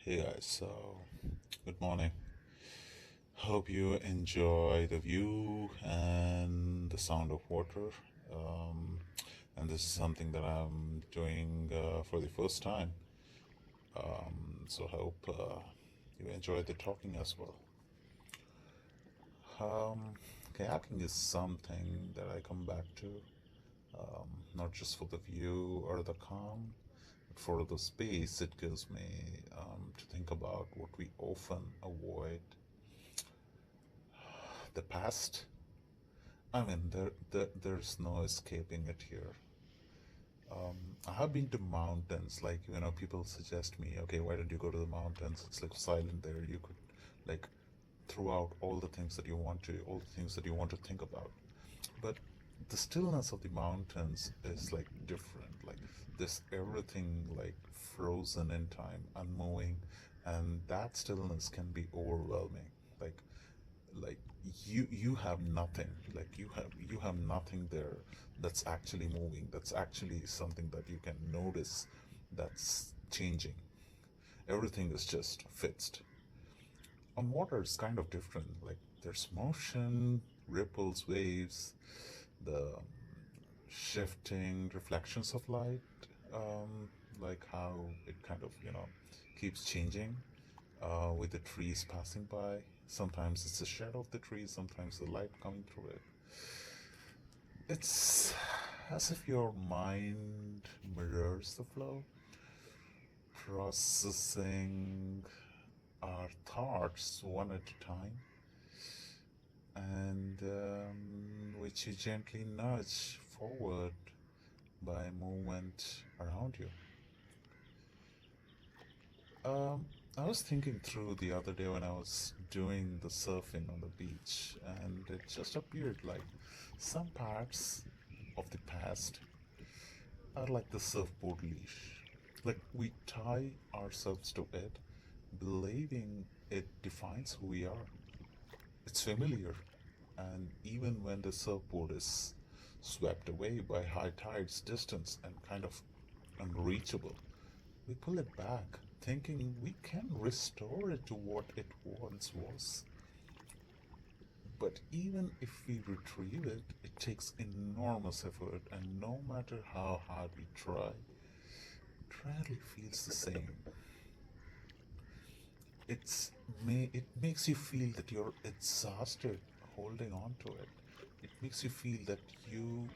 Hey guys, so good morning. Hope you enjoy the view and the sound of water. Um, and this is something that I'm doing for the first time. So hope you enjoy the talking as well. Um, Kayaking is something that I come back to, not just for the view or the calm, but for the space it gives me to think about what we often avoid. The past. I mean, there's no escaping it here. I have been to mountains, like, people suggest me, okay, why don't you go to the mountains? It's like silent there. You could, like, throw out all the things that you want to, all the things that you want to think about. But the stillness of the mountains is like different. Like, there's everything like frozen in time, unmoving, and that stillness can be overwhelming. Like, like you have nothing, like you have nothing there that's actually moving, that's actually something that you can notice, that's changing. Everything is just fixed. On water it's kind of different, like there's motion, ripples, waves, the shifting reflections of light, like how it kind of keeps changing with the trees passing by. Sometimes it's the shadow of the tree, sometimes the light coming through it. It's as if your mind mirrors the flow, processing our thoughts one at a time, and which you gently nudge forward by movement around you. Um, I was thinking through the other day when I was doing the surfing on the beach, and it just appeared like some parts of the past are like the surfboard leash. Like we tie ourselves to it, believing it defines who we are. It's familiar, and even when the surfboard is swept away by high tides, distance, and kind of unreachable, we pull it back, thinking we can restore it to what it once was. But even if we retrieve it, it takes enormous effort, and no matter how hard we try, it rarely feels the same. It makes you feel that you're exhausted holding on to it. It makes you feel that you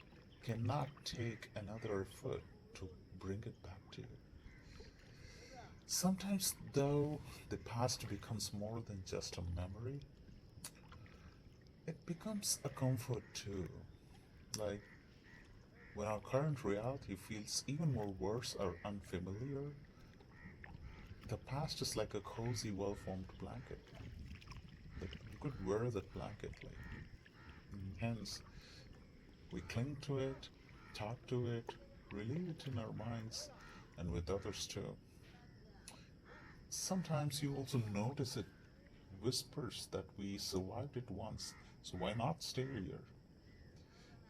cannot take another effort to bring it back to you. Sometimes, though, the past becomes more than just a memory, it becomes a comfort too. Like when our current reality feels even more worse or unfamiliar, the past is like a cozy, well formed blanket. Like you could wear that blanket, like, hence, we cling to it, talk to it, relive it in our minds, and with others too. Sometimes you also notice it whispers that we survived it once, so why not stay here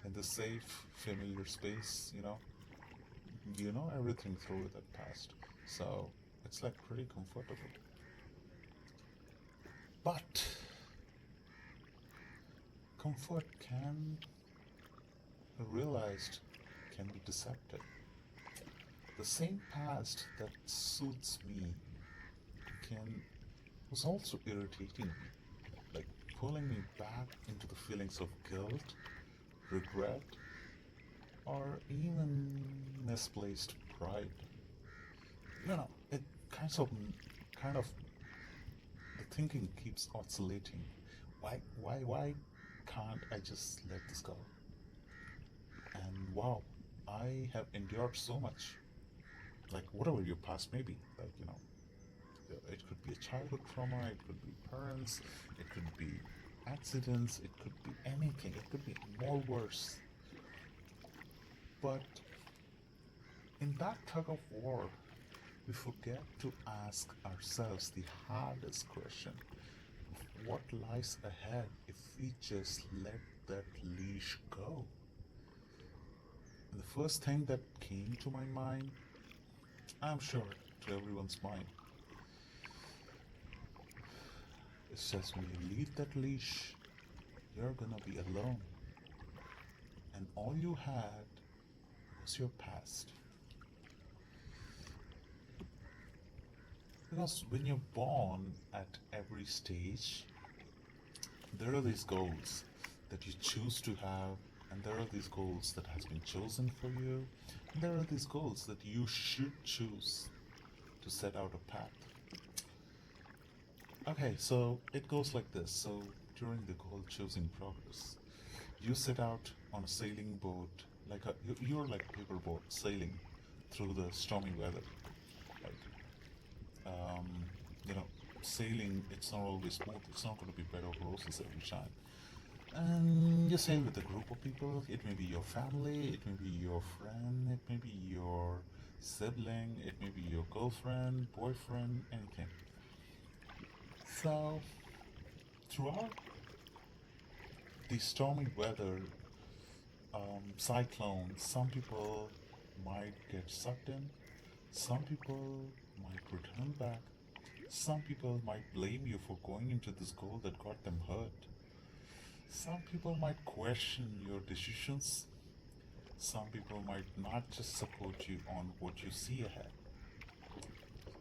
in the safe, familiar space? You know everything through that past, so it's like pretty comfortable. But comfort can be realized can be deceptive. The same past that suits me can was also irritating me, like pulling me back into the feelings of guilt, regret, or even misplaced pride. It kind of the thinking keeps oscillating. Why can't I just let this go? And wow, I have endured so much. Like whatever your past may be, like it could be a childhood trauma, it could be parents, it could be accidents, it could be anything, it could be more worse. But in that tug of war, we forget to ask ourselves the hardest question: what lies ahead if we just let that leash go? And the first thing that came to my mind, I'm sure to everyone's mind, It says when you leave that leash, you're gonna be alone. And all you had was your past. Because when you're born at every stage, there are these goals that you choose to have, and there are these goals that has been chosen for you, and there are these goals that you should choose to set out a path. Okay, so it goes like this. So during the goal choosing progress, you set out on a sailing boat, you're like a paper boat sailing through the stormy weather. Like, um, you know, sailing, it's not always smooth. It's not going to be bed of roses every time. And you sail with a group of people. It may be your family, it may be your friend, it may be your sibling, it may be your girlfriend, boyfriend, anything. So, throughout the stormy weather, cyclones, some people might get sucked in, some people might return back, some people might blame you for going into this goal that got them hurt. Some people might question your decisions. Some people might not just support you on what you see ahead.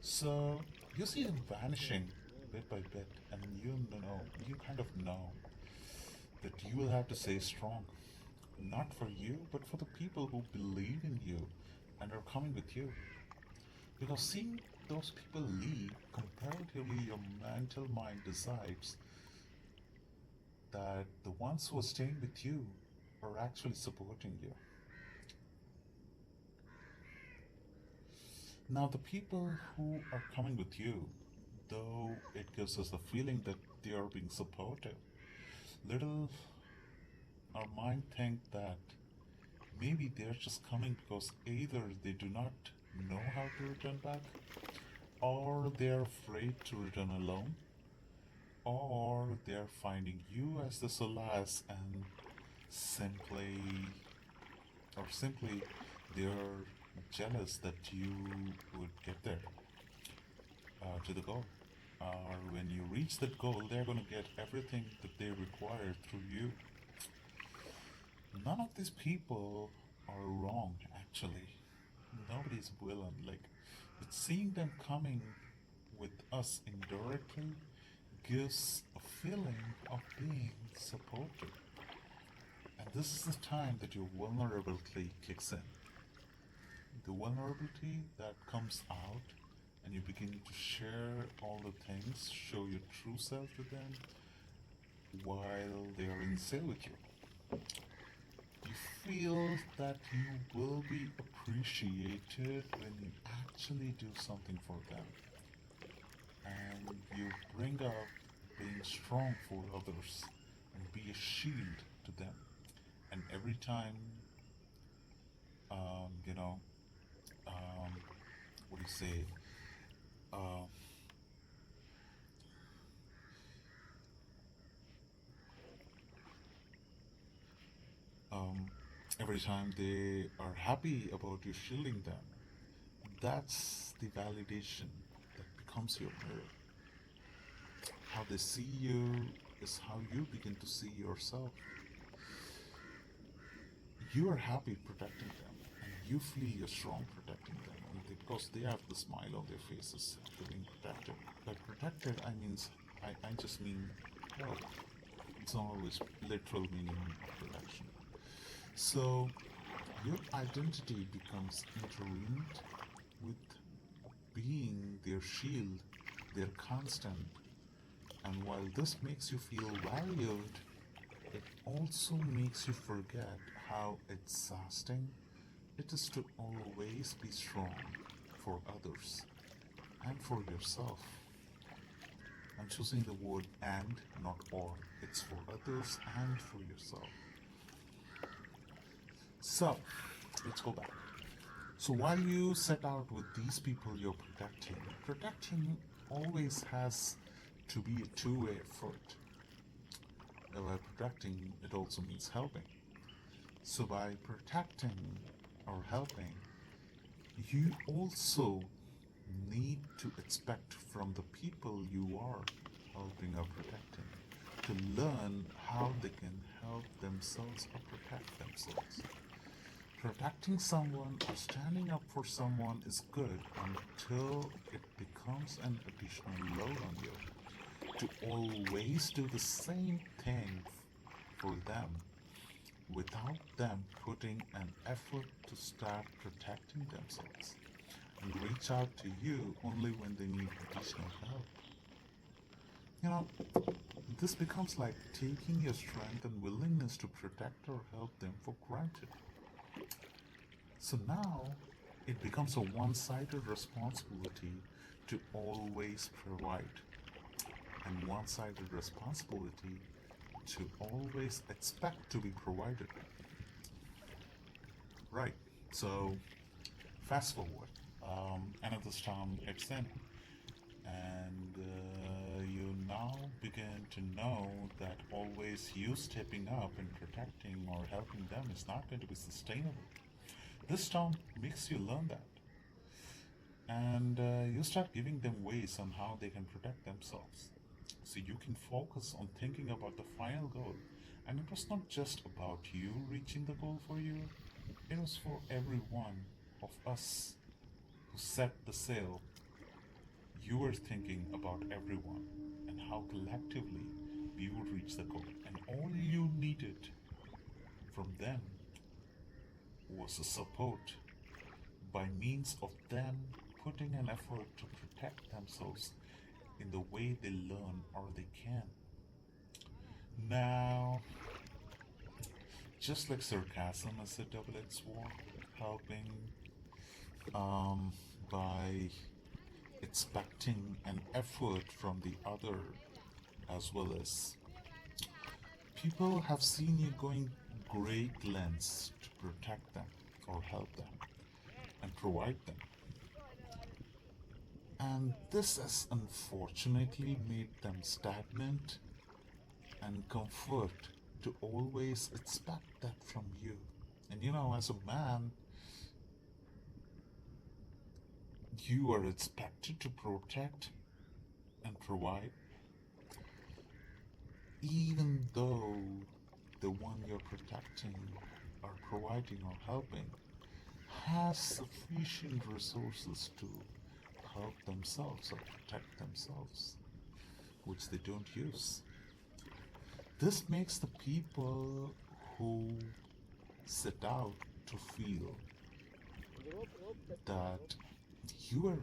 So you see them vanishing bit by bit, and you kind of know that you will have to stay strong. Not for you, but for the people who believe in you and are coming with you. Because seeing those people leave, comparatively, your mental mind decides that the ones who are staying with you are actually supporting you. Now, the people who are coming with you, though it gives us the feeling that they are being supportive, little our mind think that maybe they're just coming because either they do not know how to return back, or they're afraid to return alone, or they're finding you as the solace and simply, or simply they're jealous that you would get there to the goal. Or when you reach that goal, they're going to get everything that they require through you. None of these people are wrong, actually. Nobody's villain. Like, but seeing them coming with us indirectly gives a feeling of being supported. And this is the time that your vulnerability kicks in. The vulnerability that comes out, and you begin to share all the things, show your true self to them while they are in sail with you. You feel that you will be appreciated when you actually do something for them. And you bring up being strong for others and be a shield to them. And every time, um, you know, um, what do you say? Uh, um, every time they are happy about you shielding them, that's the validation that becomes your mirror. How they see you is how you begin to see yourself. You are happy protecting them, and you feel you're strong protecting them, and because they have the smile on their faces after being protected. By protected, I just mean held. It's not always literal meaning of protection. So your identity becomes intertwined with being their shield, their constant. And while this makes you feel valued, it also makes you forget how exhausting it is to always be strong for others and for yourself. I'm choosing the word and, not or. It's for others and for yourself. So, let's go back. So, while you set out with these people you're protecting always has to be a two-way effort. By protecting, it also means helping. So, by protecting or helping, you also need to expect from the people you are helping or protecting, to learn how they can help themselves or protect themselves. Protecting someone or standing up for someone is good until it becomes an additional load on you. To always do the same thing for them without them putting an effort to start protecting themselves and reach out to you only when they need additional help. You know, this becomes like taking your strength and willingness to protect or help them for granted. So now it becomes a one sided responsibility to always provide, and one sided responsibility to always expect to be provided. Right. So fast forward. Another storm hits in, and you now begin to know that always you stepping up and protecting or helping them is not going to be sustainable. This storm makes you learn that, and you start giving them ways on how they can protect themselves. So you can focus on thinking about the final goal. And it was not just about you reaching the goal for you, it was for every one of us who set the sail. You were thinking about everyone and how collectively we would reach the goal. And all you needed from them was a support by means of them putting an effort to protect themselves in the way they learn or they can. Now, just like sarcasm is a double-edged sword, helping um, by expecting an effort from the other, as well as people have seen you going great lengths to protect them or help them and provide them. And this has unfortunately made them stagnant and comfort to always expect that from you. And as a man, you are expected to protect and provide, even though the one you're protecting or providing or helping has sufficient resources to help themselves or protect themselves, which they don't use. This makes the people who set out to feel that you are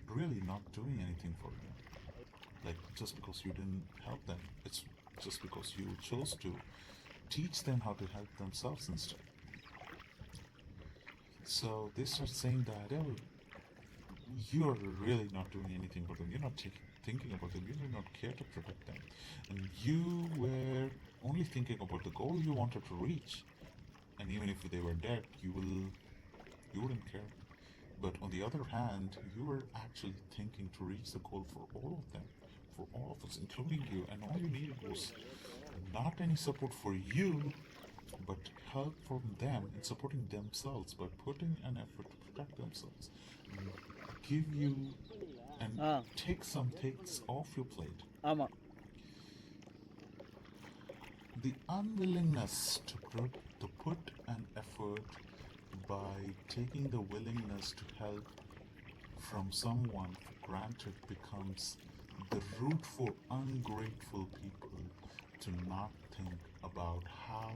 really not doing anything for them. Like, just because you didn't help them, it's just because you chose to teach them how to help themselves instead. So they start saying that, oh, you're really not doing anything for them. You're not thinking about them. You do not care to protect them. And you were only thinking about the goal you wanted to reach. And even if they were dead, you wouldn't care. But on the other hand, you were actually thinking to reach the goal for all of them, for all of us, including you. And all you needed was not any support for you, but help from them in supporting themselves by putting an effort to protect themselves and give you and Ah, take some things off your plate. ஆமா. The unwillingness to put an effort by taking the willingness to help from someone for granted becomes the root for ungrateful people to not think about how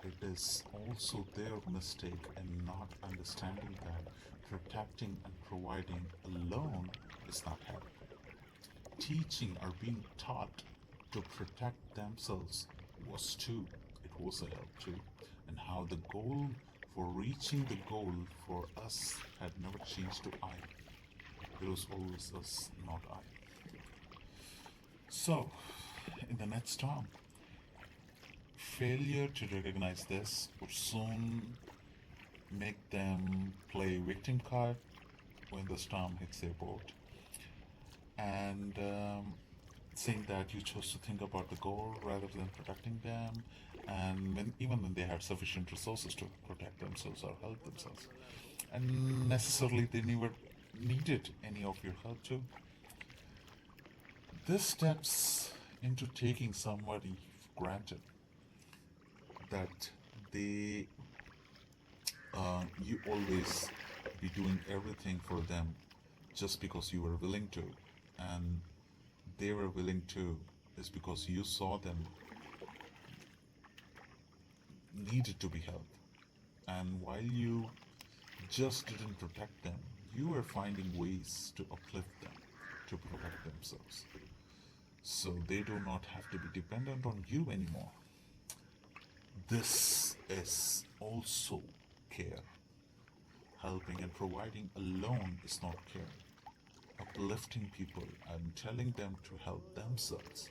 it is also their mistake and not understanding that protecting and providing alone is not help. Teaching or being taught to protect themselves was too. It was a help too. And how the goal for reaching the goal for us had never changed to I. It was always us, not I. So, in the next storm, failure to recognize this would soon make them play victim card when the storm hits their boat. And saying that you chose to think about the goal rather than protecting them, and even when they had sufficient resources to protect themselves or help themselves, and necessarily they never needed any of your help too. This steps into taking somebody for granted that they you always be doing everything for them just because you were willing to, and they were willing to is because you saw them needed to be helped. And while you just didn't protect them, you were finding ways to uplift them, to protect themselves. So they do not have to be dependent on you anymore. This is also care. Helping and providing alone is not care. Uplifting people and telling them to help themselves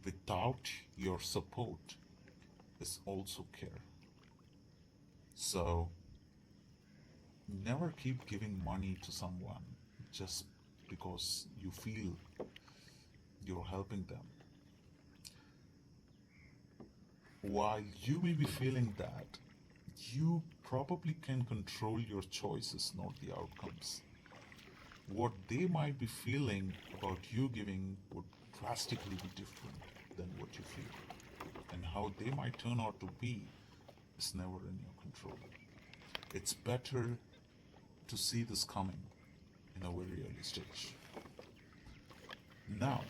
without your support is also care. So never keep giving money to someone just because you feel you're helping them. While you may be feeling that, you probably can control your choices, not the outcomes. What they might be feeling about you giving would drastically be different than what you feel. And how they might turn out to be is never in your control. It's better to see this coming in a very early stage. Now,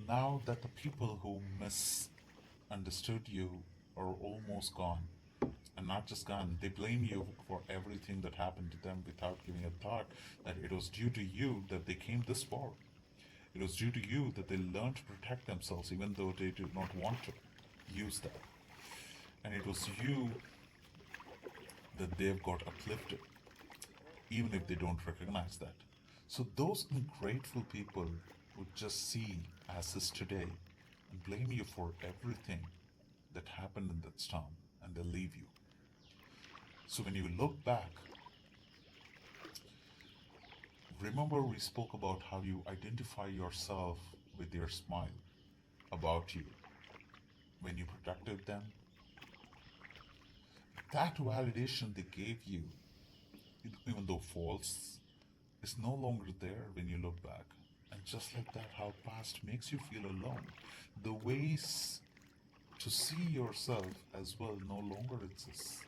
now that the people who misunderstood you are almost gone, and not just gone, they blame you for everything that happened to them without giving a thought that it was due to you that they came this far. It was due to you that they learned to protect themselves even though they did not want to use that. And it was you that they've got uplifted, even if they don't recognize that. So those ungrateful people would just see as is today and blame you for everything that happened in that storm, and they'll leave you. So when you look back, remember we spoke about how you identify yourself with their smile about you when you protected them. That validation they gave you, even though false, is no longer there when you look back. And just like that, how past makes you feel alone. The ways to see yourself as well no longer exists.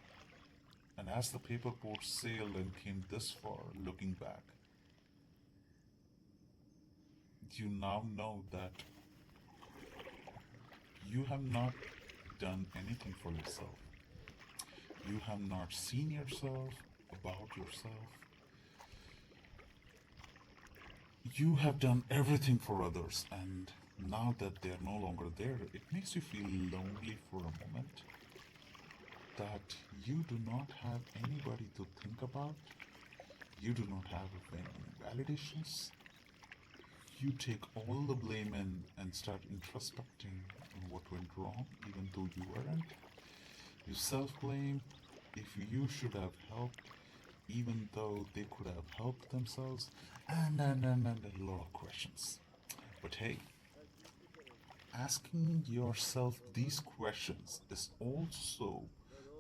And as the paper boat sailed and came this far, looking back, you now know that you have not done anything for yourself. You have not seen yourself, about yourself. You have done everything for others, and now that they're no longer there, it makes you feel lonely for a moment. That you do not have anybody to think about, you do not have any validations. You take all the blame in and start introspecting on what went wrong, even though you weren't. You self blame if you should have helped, even though they could have helped themselves, and a lot of questions. But hey, asking yourself these questions is also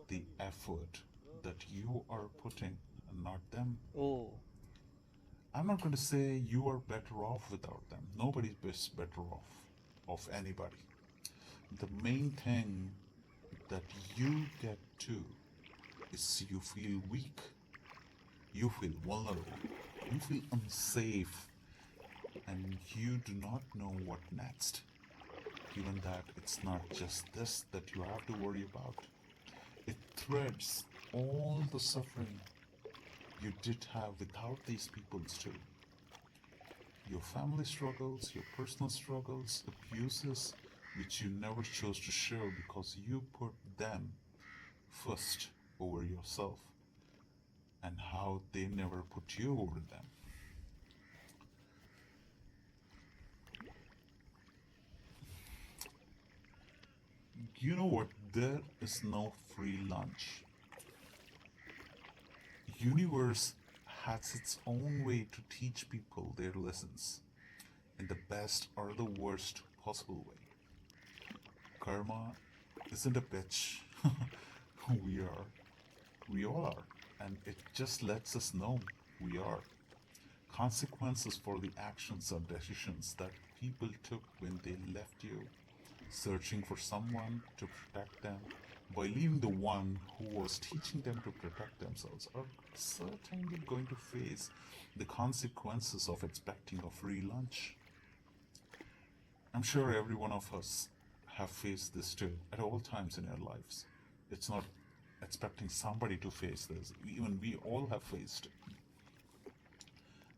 the effort that you are putting and not them. Oh, I'm not going to say you are better off without them. Nobody's better off of anybody. The main thing that you get to is you feel weak, you feel vulnerable, you feel unsafe, and you do not know what next. Given that it's not just this that you have to worry about, it threads all the suffering you did have without these peoples too. Your family struggles, your personal struggles, abuses, which you never chose to share because you put them first over yourself, and how they never put you over them. You know what? There is no free lunch. Universe has its own way to teach people their lessons in the best or the worst possible way. Karma isn't a bitch. we are. We all are. And it just lets us know we are. consequences for the actions or decisions that people took when they left you, searching for someone to protect them, by leaving the one who was teaching them to protect themselves, are certainly going to face the consequences of expecting a free lunch. I'm sure every one of us have faced this too at all times in our lives. It's not expecting somebody to face this. Even we all have faced it.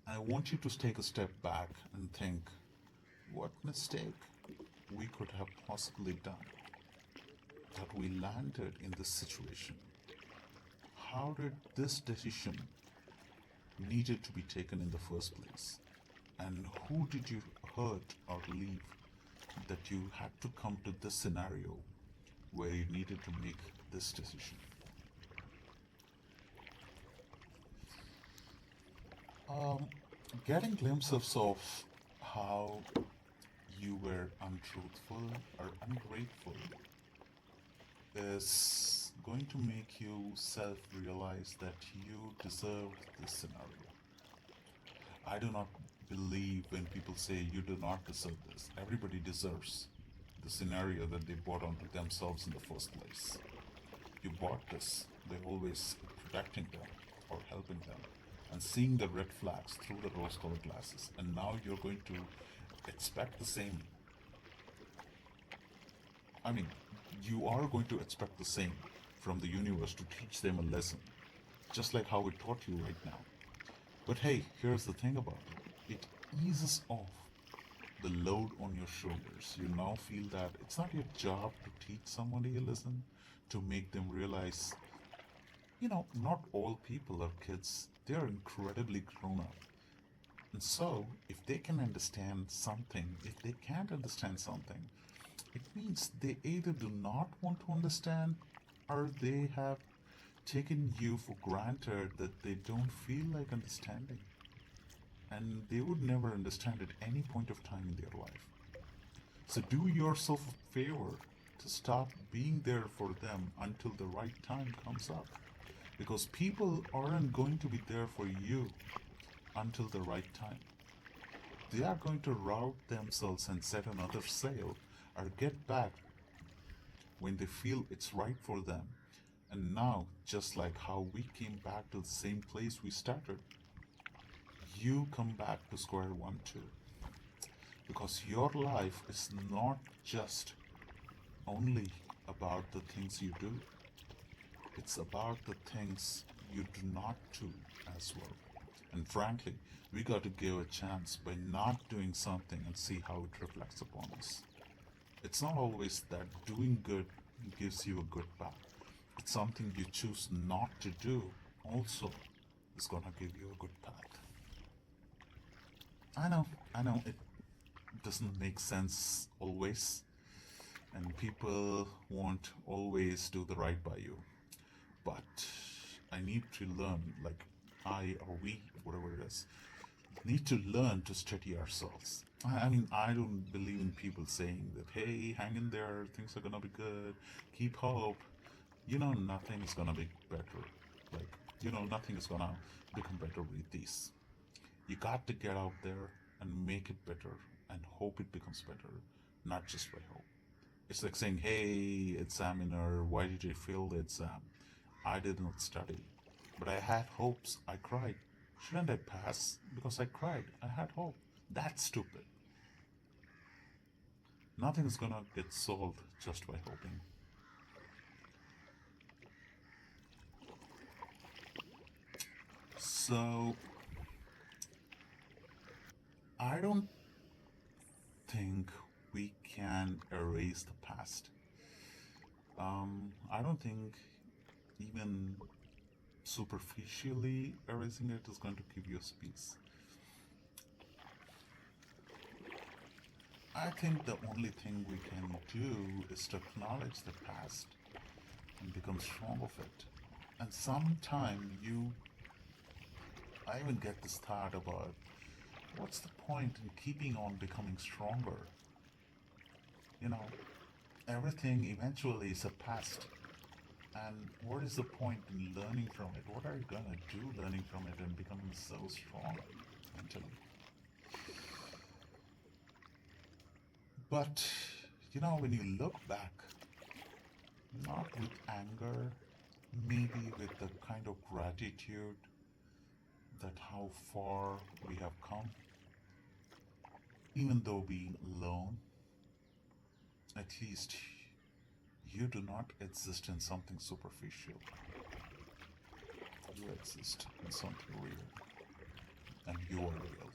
I want you to take a step back and think what mistake we could have possibly done that we landed in this situation. How did this decision needed to be taken in the first place? And who did you hurt or leave that you had to come to this scenario where you needed to make this decision? Um, Getting glimpses of how you were untruthful or ungrateful is going to make you self realize that you deserve this scenario. I do not believe when people say you do not deserve this. Everybody deserves the scenario that they brought onto themselves in the first place. You bought this, they always protecting them or helping them and seeing the red flags through the rose colored glasses. And now you're going to expect the same. I mean, you are going to expect the same from the universe to teach them a lesson, just like how it taught you right now. But hey, here's the thing about it, it eases off the load on your shoulders. You now feel that it's not your job to teach somebody a lesson, to make them realize, not all people are kids. They are incredibly grown up. And so, if they can understand something, if they can't understand something, it means they either do not want to understand or they have taken you for granted that they don't feel like understanding. And they would never understand at any point of time in their life. So do yourself a favor to stop being there for them until the right time comes up. Because people aren't going to be there for you until the right time. They are going to route themselves and set another sail or get back when they feel it's right for them. And now, just like how we came back to the same place we started, you come back to square one too. Because your life is not just only about the things you do, it's about the things you do not do as well. And frankly, we got to give a chance by not doing something and see how it reflects upon us. It's not always that doing good gives you a good path. It's something you choose not to do also is gonna give you a good path. I know it doesn't make sense always, and people won't always do the right by you. But I need to learn, like I or we, whatever it is, need to learn to steady ourselves. I mean, I don't believe in people saying that, hey, hang in there, things are gonna be good, keep hope. Nothing is gonna be better. Like, nothing is gonna become better with this. You got to get out there and make it better and hope it becomes better, not just by hope. It's like saying, hey, examiner, why did you fail the exam? I did not study, but I had hopes. I cried. Shouldn't I pass? Because I cried. I had hope. That's stupid. Nothing's gonna get solved just by hoping. So, I don't think we can erase the past. I don't think even superficially erasing it is going to give you peace. I think the only thing we can do is to acknowledge the past and become strong of it. And sometime I even get this thought about what's the point in keeping on becoming stronger? You know, everything eventually is a past. And what is the point in learning from it? What are you gonna do learning from it and becoming so strong? mentally. But, when you look back, not with anger, maybe with the kind of gratitude that how far we have come, even though being alone, at least you do not exist in something superficial. You exist in something real, and you are real.